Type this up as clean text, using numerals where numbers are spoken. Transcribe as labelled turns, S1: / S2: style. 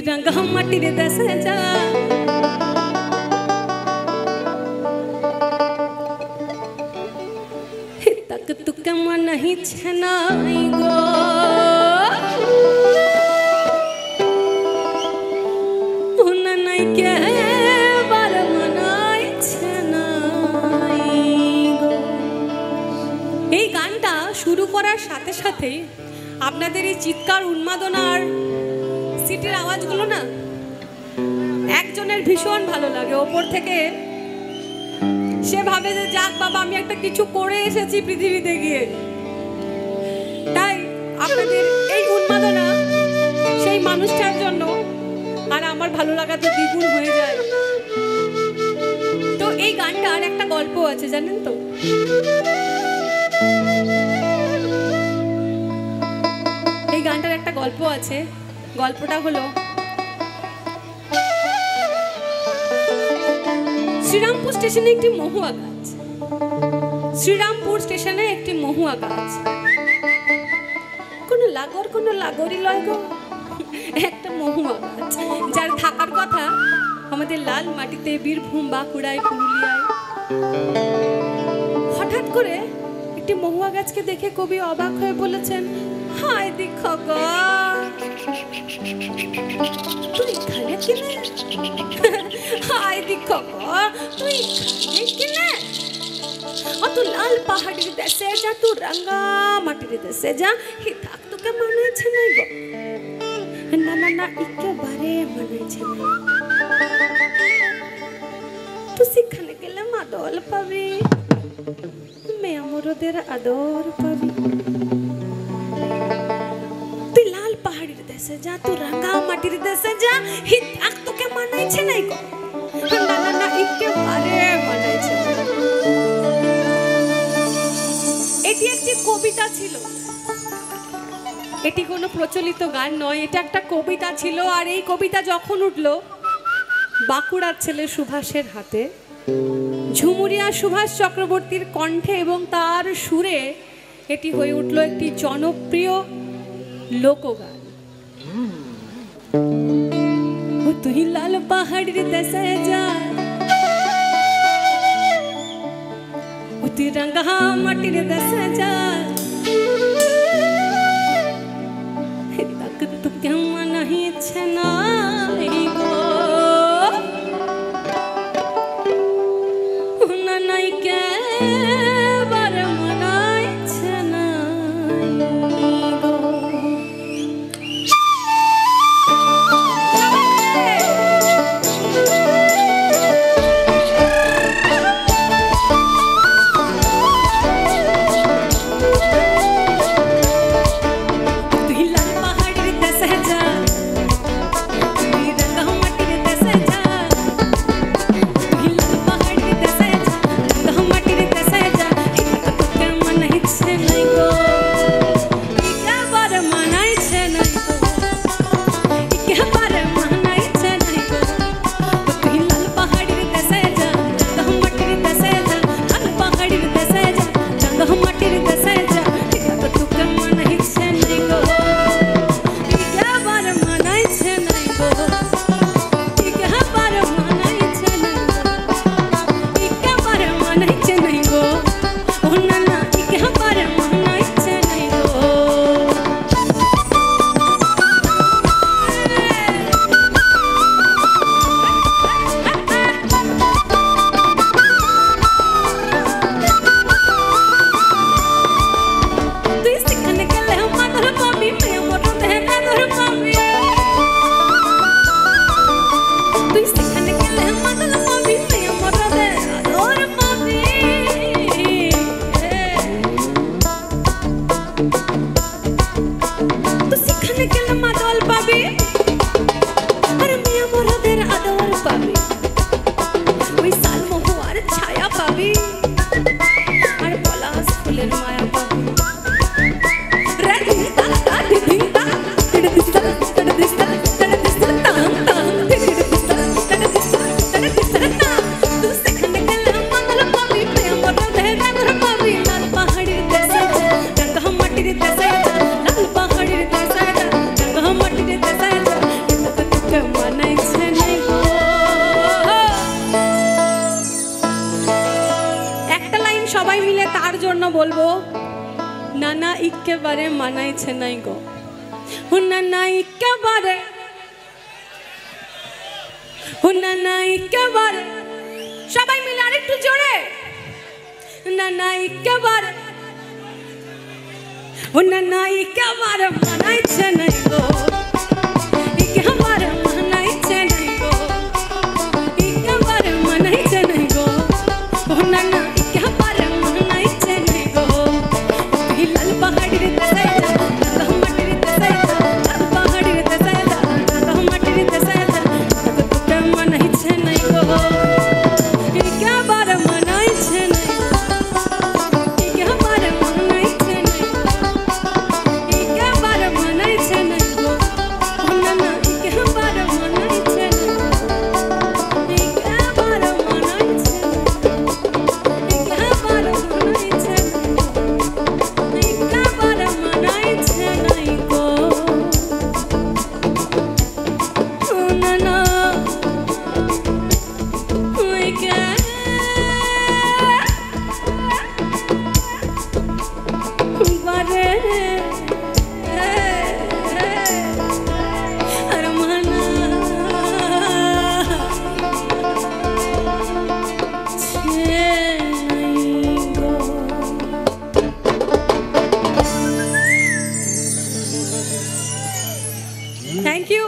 S1: रंग हम माटीर देशे जा तक तुक मन ही छनाई गो उन नहीं के बार मनाई छनाई गो। এই গানটা শুরু করার সাথে সাথে আপনাদের এই চিৎকার উন্মাদনার সিটির আওয়াজগুলো না একজনের ভীষণ ভালো লাগে। ওপর থেকে সে ভাবে যে যাক বাবা আমি একটা কিছু করে এসেছি পৃথিবীতে গিয়ে। তাই আপনাদের এই উন্মাদনা সেই মানুষটার জন্য আর আমার ভালো লাগা তো দ্বিগুণ হয়ে যায়। তো এই গানটার একটা গল্প আছে জানেন তো? এই গানটার একটা গল্প আছে। গল্পটা হলো শ্রীরামপুর স্টেশনে একটি মহুয়া গাছ। শ্রীরামপুর স্টেশনে একটি মহুয়া গাছ। কোনো লাগরি লয় গো, একটা মহুয়া গাছ যার থাকার কথা আমাদের লাল মাটিতে, বীরভূম, বাঁকুড়ায়, পুরুলিয়ায়। হঠাৎ করে একটি মহুয়া গাছকে দেখে কবি অবাক হয়ে বলেছেন, হায় দেখো গো তুই এখানে কিনে, হায় দেখো গো তুই এখানে কিনে, অত লাল পাহাড়ের দেশে যা, তু রাঙ্গা মাটির দেশে যা, হি থাক তোকে মানাইছে নাই গো। না না না একেবারে মানাইছে না, তুই সেখানে গেলে মাদল পাবি, মেয়ে মরদের আদর পাবি। তুই লাল পাহাড়ের দেশে যা, তুই রাঙ্গা মাটির দেশে যা, হি থাক তোকে মানাইছে নাই গো। না না না একেবারে মানাইছে না। এটি একটি কবিতা ছিল, এটি কোনো প্রচলিত গান নয়, এটা একটা কবিতা ছিল। আর এই কবিতা যখন উঠলো বাঁকুড়ার ছেলে সুভাষের হাতে, ঝুমুরিয়া সুভাষ চক্রবর্তীর কণ্ঠে এবং তার সুরে, এটি হয়ে উঠলো একটি জনপ্রিয় লোকগান। ও তুই লাল পাহাড়ের দেশে যা, ও তুই রাঙ্গা মাটির দেশে যা, तक तू क्या मन ही छनाई गो, ना नहीं के बार मनाई छनाई गो। জন্য বলবো নানা একেবারে মানাইছে নাই গো, নানা একেবারে, নানা একেবারে, সবাই মিলে আরেকটু জোরে, নানা একেবারে, নানা একেবারে মানাইছে নাই গো, একেবারে মানাইছে নাই গো, একেবারে মানাইছে নাই গো, নানা একেবারে মানাইছে নাই গো। লাল পাহাড়ির দেশে লাল মাটির দেশে লাল পাহাড়ির দেশে লাল মাটির দেশে তোকে মানাইছে নাই গো, একেবারে মানাইছে নাই, একেবারে মানাইছে নাই, একেবারে মানাইছে নাই গো, নানা একেবারে মানাইছে নাই, একেবারে মানাইছে নাই, একেবারে মানাইছে নাই, একেবারে মানাইছে নাই গো, নানা একেবারে আর মানাইছে নাই গো। Thank you.